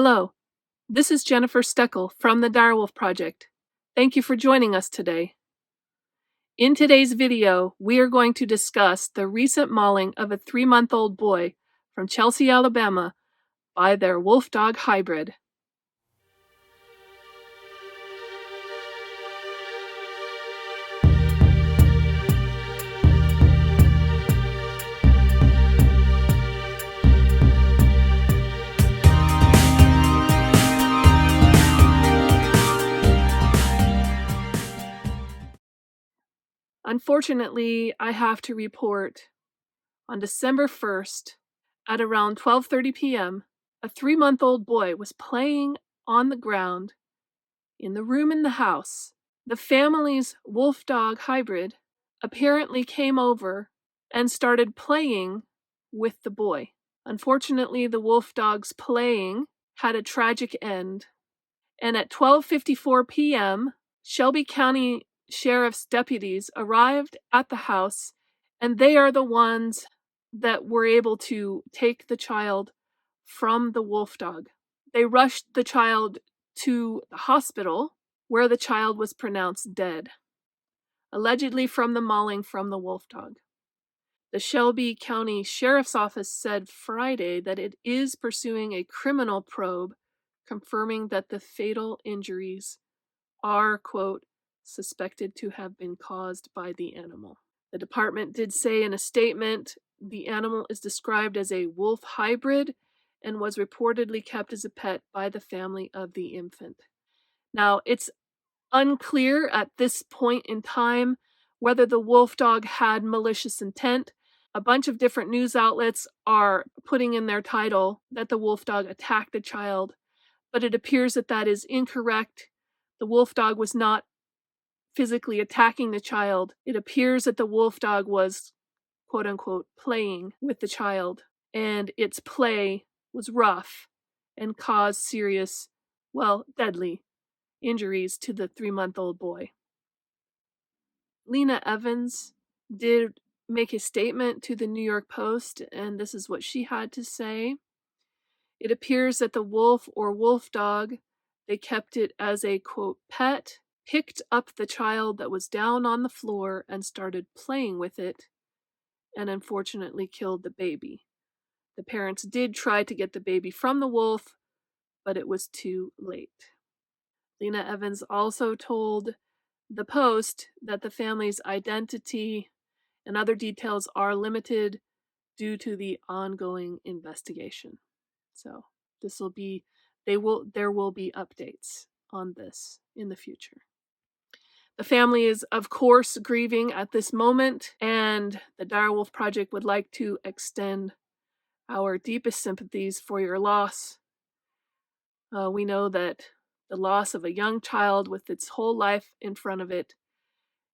Hello, this is Jennifer Steckel from the Direwolf Project. Thank you for joining us today. In today's video, we are going to discuss the recent mauling of a 3-month-old boy from Chelsea, Alabama by their wolf-dog hybrid. Unfortunately, I have to report on December 1st at around 12:30 p.m., a 3-month-old boy was playing on the ground in the room in the house. The family's wolf-dog hybrid apparently came over and started playing with the boy. Unfortunately, the wolf dog's playing had a tragic end, and at 12:54 p.m., Shelby County Sheriff's deputies arrived at the house, and they are the ones that were able to take the child from the wolf dog. They rushed the child to the hospital, where the child was pronounced dead, allegedly from the mauling from the wolf dog. The Shelby County Sheriff's Office said Friday that it is pursuing a criminal probe, confirming that the fatal injuries are, quote, suspected to have been caused by the animal. The department did say in a statement the animal is described as a wolf hybrid and was reportedly kept as a pet by the family of the infant. Now, it's unclear at this point in time whether the wolf dog had malicious intent. A bunch of different news outlets are putting in their title that the wolf dog attacked a child, but it appears that that is incorrect. The wolf dog was not physically attacking the child. It appears that the wolf dog was, quote unquote, playing with the child, and its play was rough and caused serious, well, deadly injuries to the 3-month-old boy. Lena Evans did make a statement to the New York Post, and this is what she had to say. It appears that the wolf or wolf dog, they kept it as a, quote, pet, picked up the child that was down on the floor and started playing with it, and unfortunately killed the baby. The parents did try to get the baby from the wolf, but it was too late. Lena Evans also told the Post that the family's identity and other details are limited due to the ongoing investigation. So there will be updates on this in the future. The family is, of course, grieving at this moment, and the Direwolf Project would like to extend our deepest sympathies for your loss. We know that the loss of a young child with its whole life in front of it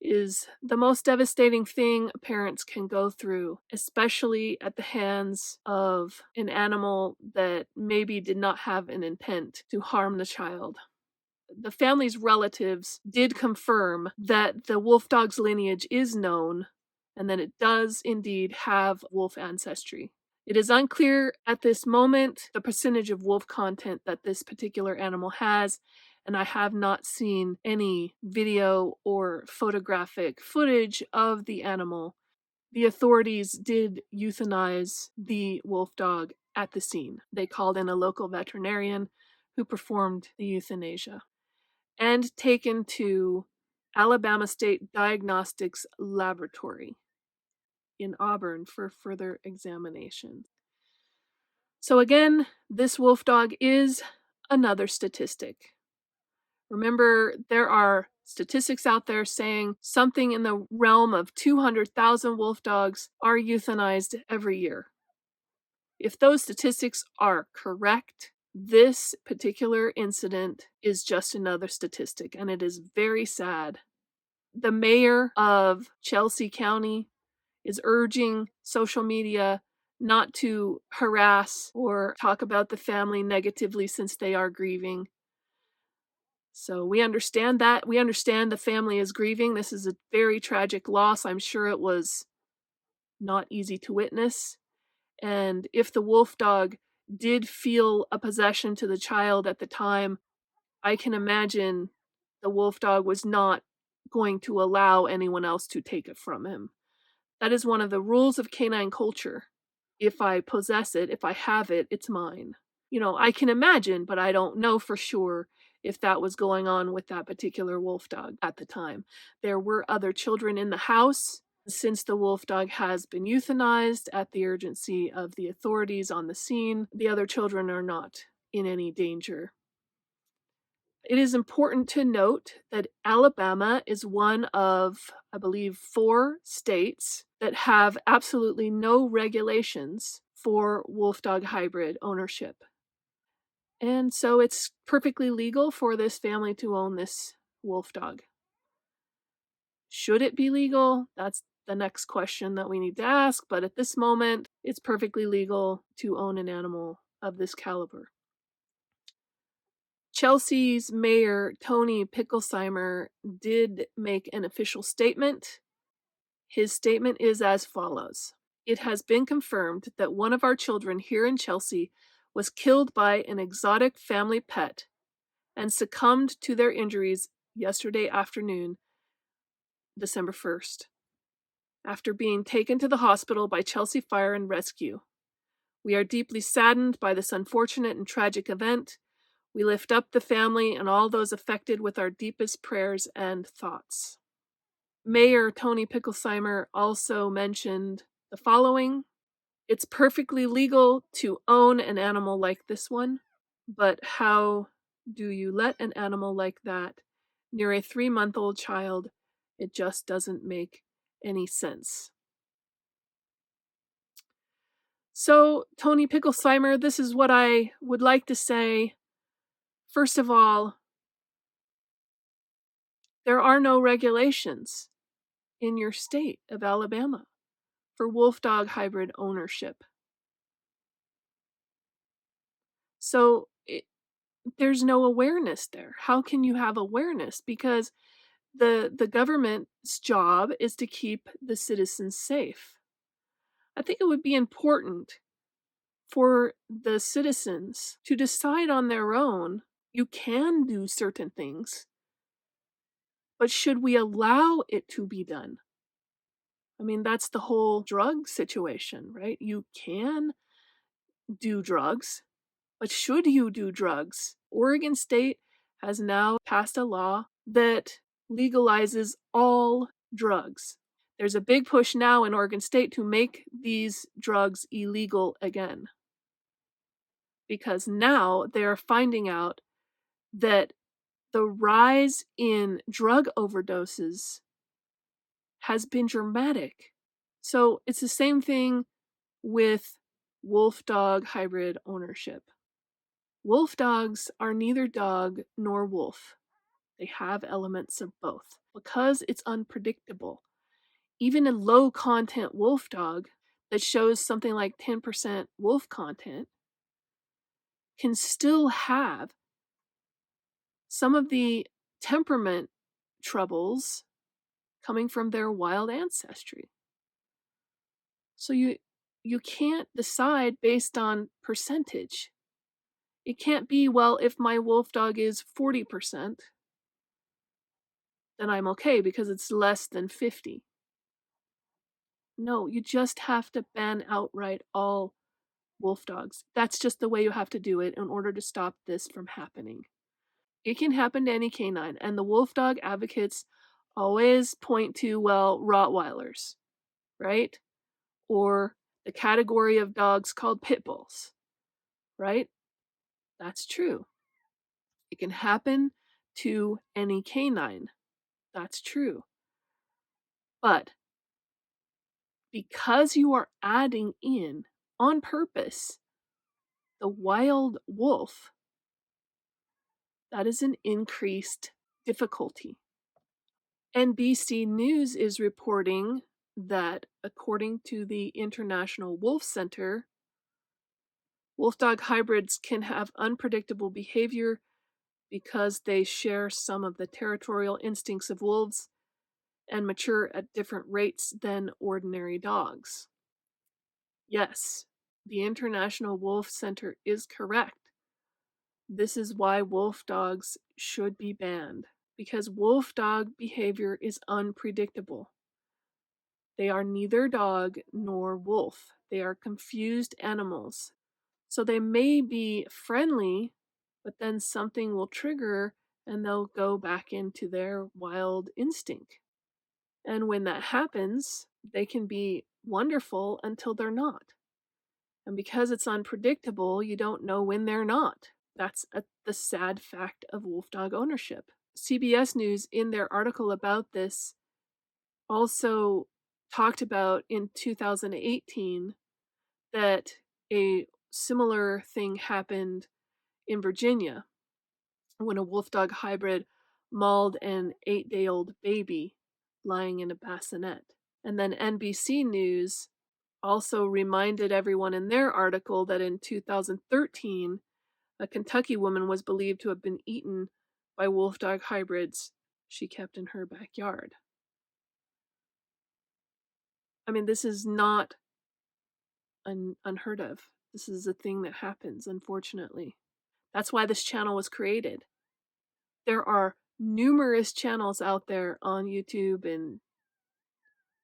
is the most devastating thing parents can go through, especially at the hands of an animal that maybe did not have an intent to harm the child. The family's relatives did confirm that the wolf dog's lineage is known and that it does indeed have wolf ancestry. It is unclear at this moment the percentage of wolf content that this particular animal has, and I have not seen any video or photographic footage of the animal. The authorities did euthanize the wolf dog at the scene. They called in a local veterinarian who performed the euthanasia and taken to Alabama State Diagnostics Laboratory in Auburn for further examination. So again, this wolf dog is another statistic. Remember, there are statistics out there saying something in the realm of 200,000 wolf dogs are euthanized every year. If those statistics are correct, this particular incident is just another statistic, and it is very sad. The mayor of Chelsea County is urging social media not to harass or talk about the family negatively since they are grieving. So we understand that. We understand the family is grieving. This is a very tragic loss. I'm sure it was not easy to witness. And if the wolf dog did feel a possession to the child at the time, I can imagine the wolf dog was not going to allow anyone else to take it from him. That is one of the rules of canine culture. If I possess it, if I have it, it's mine. I can imagine, but I don't know for sure if that was going on with that particular wolf dog at the time. There were other children in the house. Since the wolf dog has been euthanized at the urgency of the authorities on the scene, the other children are not in any danger. It is important to note that Alabama is one of, I believe, 4 states that have absolutely no regulations for wolf dog hybrid ownership. And so it's perfectly legal for this family to own this wolf dog. Should it be legal? That's the next question that we need to ask, but at this moment, it's perfectly legal to own an animal of this caliber. Chelsea's mayor, Tony Picklesheimer, did make an official statement. His statement is as follows. It has been confirmed that one of our children here in Chelsea was killed by an exotic family pet and succumbed to their injuries yesterday afternoon, December 1st, after being taken to the hospital by Chelsea Fire and Rescue. We are deeply saddened by this unfortunate and tragic event. We lift up the family and all those affected with our deepest prayers and thoughts. Mayor Tony Picklesheimer also mentioned the following. It's perfectly legal to own an animal like this one, but how do you let an animal like that near a 3-month-old child? It just doesn't make any sense. So, Tony Picklesheimer, this is what I would like to say. First of all, there are no regulations in your state of Alabama for wolf dog hybrid ownership. So, there's no awareness there. How can you have awareness? Because the government's job is to keep the citizens safe. I think it would be important for the citizens to decide on their own. You can do certain things, but should we allow it to be done? I mean, that's the whole drug situation, right? You can do drugs, but should you do drugs? Oregon State has now passed a law that legalizes all drugs. There's a big push now in Oregon State to make these drugs illegal again. Because now they're finding out that the rise in drug overdoses has been dramatic. So it's the same thing with wolf dog hybrid ownership. Wolf dogs are neither dog nor wolf. They have elements of both because it's unpredictable. Even a low content wolf dog that shows something like 10% wolf content can still have some of the temperament troubles coming from their wild ancestry. So you can't decide based on percentage. It can't be, well, if my wolf dog is 40%, then I'm okay because it's less than 50. No, you just have to ban outright all wolf dogs. That's just the way you have to do it in order to stop this from happening. It can happen to any canine, and the wolf dog advocates always point to, well, Rottweilers, right? Or the category of dogs called pit bulls, right? That's true. It can happen to any canine. That's true. But because you are adding in on purpose the wild wolf, that is an increased difficulty. NBC News is reporting that, according to the International Wolf Center, wolf dog hybrids can have unpredictable behavior because they share some of the territorial instincts of wolves and mature at different rates than ordinary dogs. Yes, The International Wolf Center is correct. This is why wolf dogs should be banned, because wolf dog behavior is unpredictable. They are neither dog nor wolf. They are confused animals. So they may be friendly, but then something will trigger and they'll go back into their wild instinct. And when that happens, they can be wonderful until they're not. And because it's unpredictable, you don't know when they're not. That's the sad fact of wolf dog ownership. CBS News, in their article about this, also talked about in 2018 that a similar thing happened in Virginia when a wolf dog hybrid mauled an 8-day-old baby lying in a bassinet. And then NBC News also reminded everyone in their article that in 2013, a Kentucky woman was believed to have been eaten by wolf dog hybrids she kept in her backyard. I mean, this is not unheard of. This is a thing that happens, unfortunately. That's why this channel was created. There are numerous channels out there on YouTube and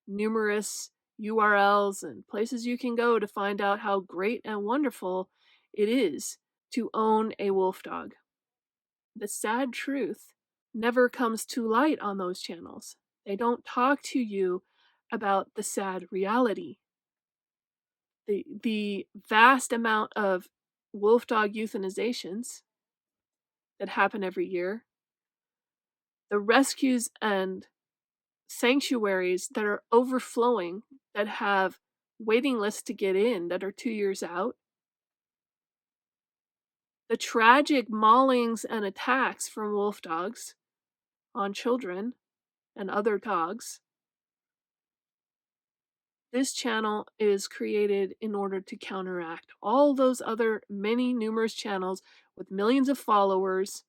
numerous URLs and places you can go to find out how great and wonderful it is to own a wolf dog. The sad truth never comes to light on those channels. They don't talk to you about the sad reality. The vast amount of wolf dog euthanizations that happen every year, the rescues and sanctuaries that are overflowing, that have waiting lists to get in that are 2 years out, the tragic maulings and attacks from wolf dogs on children and other dogs. This channel is created in order to counteract all those other many numerous channels with millions of followers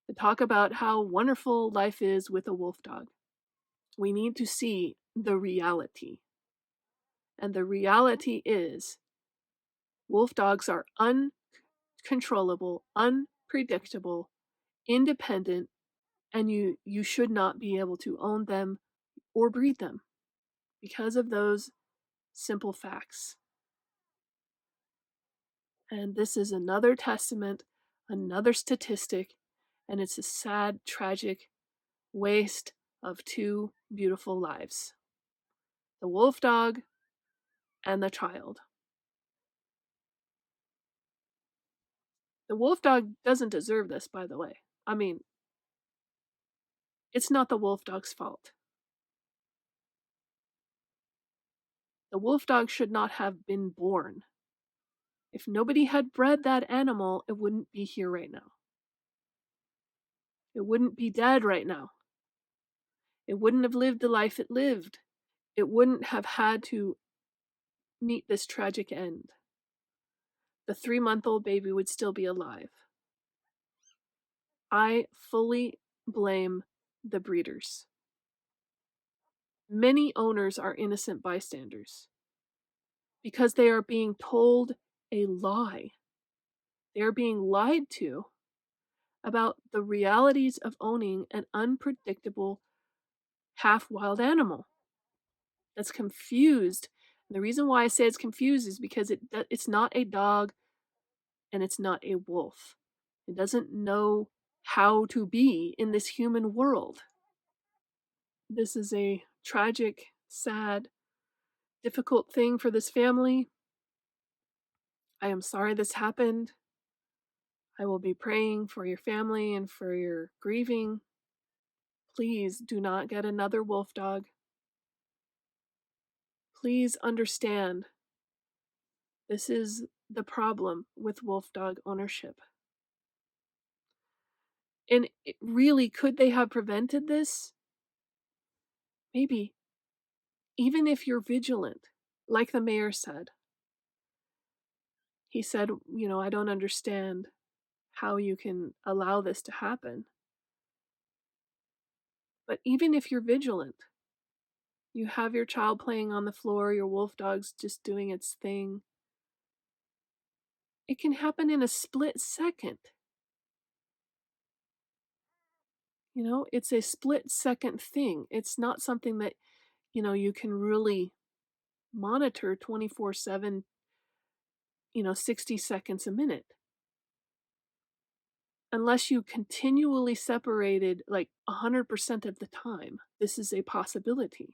that talk about how wonderful life is with a wolf dog. We need to see the reality. And the reality is wolf dogs are uncontrollable, unpredictable, independent, and you should not be able to own them or breed them because of those simple facts. And this is another testament, another statistic, and it's a sad, tragic waste of 2 beautiful lives: the wolf dog and the child. The wolf dog doesn't deserve this, by the way. I mean, it's not the wolf dog's fault. The wolf dog should not have been born. If nobody had bred that animal, it wouldn't be here right now. It wouldn't be dead right now. It wouldn't have lived the life it lived. It wouldn't have had to meet this tragic end. The 3-month-old baby would still be alive. I fully blame the breeders. Many owners are innocent bystanders because they are being told a lie. They are being lied to about the realities of owning an unpredictable half-wild animal that's confused. And the reason why I say it's confused is because it's not a dog and it's not a wolf. It doesn't know how to be in this human world. This is a tragic, sad, difficult thing for this family. I am sorry this happened. I will be praying for your family and for your grieving. Please do not get another wolf dog. Please understand, this is the problem with wolf dog ownership. And really, could they have prevented this? Maybe. Even if you're vigilant, like the mayor said. He said, I don't understand how you can allow this to happen. But even if you're vigilant, you have your child playing on the floor, your wolf dog's just doing its thing. It can happen in a split second. You know, it's a split second thing. It's not something that, you can really monitor 24/7, 60 seconds a minute. Unless you continually separated like 100% of the time, this is a possibility.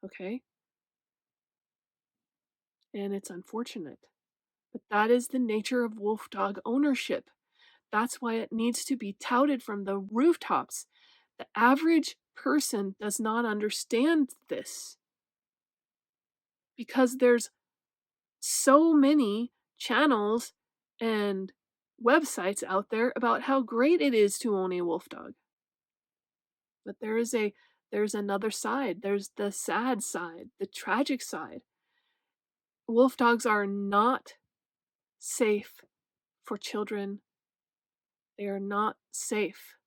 Okay? And it's unfortunate. But that is the nature of wolf dog ownership. That's why it needs to be touted from the rooftops. The average person does not understand this because there's so many channels and websites out there about how great it is to own a wolf dog. But there's another side. There's the sad side, the tragic side. Wolf dogs are not safe for children. They are not safe.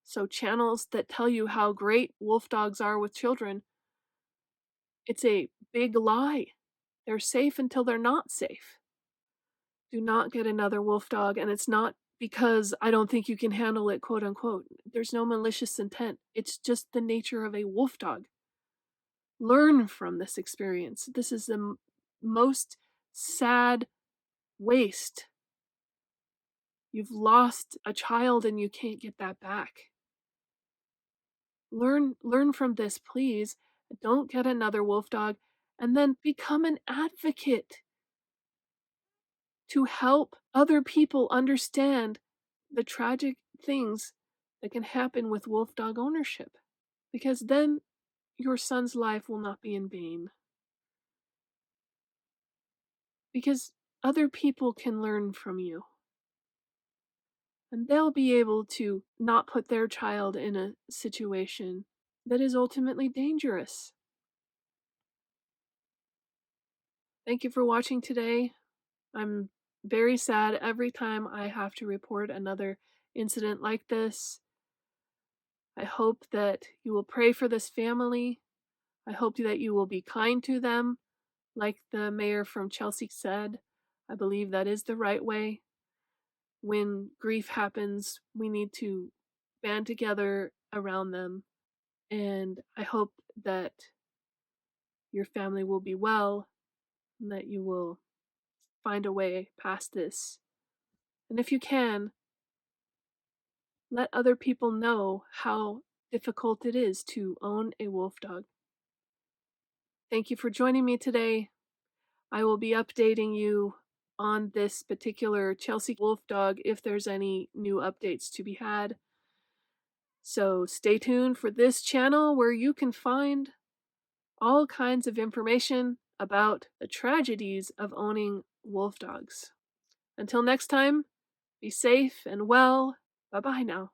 So channels that tell you how great wolf dogs are with children, it's a big lie. They're safe until they're not safe. Do not get another wolf dog, and it's not because I don't think you can handle it, quote unquote. There's no malicious intent. It's just the nature of a wolf dog. Learn from this experience. This is the most sad waste. You've lost a child and you can't get that back. Learn from this, please. Don't get another wolf dog, and then become an advocate to help other people understand the tragic things that can happen with wolf dog ownership, because then your son's life will not be in vain, because other people can learn from you and they'll be able to not put their child in a situation that is ultimately dangerous. Thank you for watching today. I'm very sad every time I have to report another incident like this. I hope that you will pray for this family. I hope that you will be kind to them, like the mayor from Chelsea said. I believe that is the right way. When grief happens, we need to band together around them. And I hope that your family will be well and that you will find a way past this. And if you can, let other people know how difficult it is to own a wolf dog. Thank you for joining me today. I will be updating you on this particular Chelsea wolf dog if there's any new updates to be had. So stay tuned for this channel where you can find all kinds of information about the tragedies of owning wolf dogs. Until next time, be safe and well. Bye-bye now.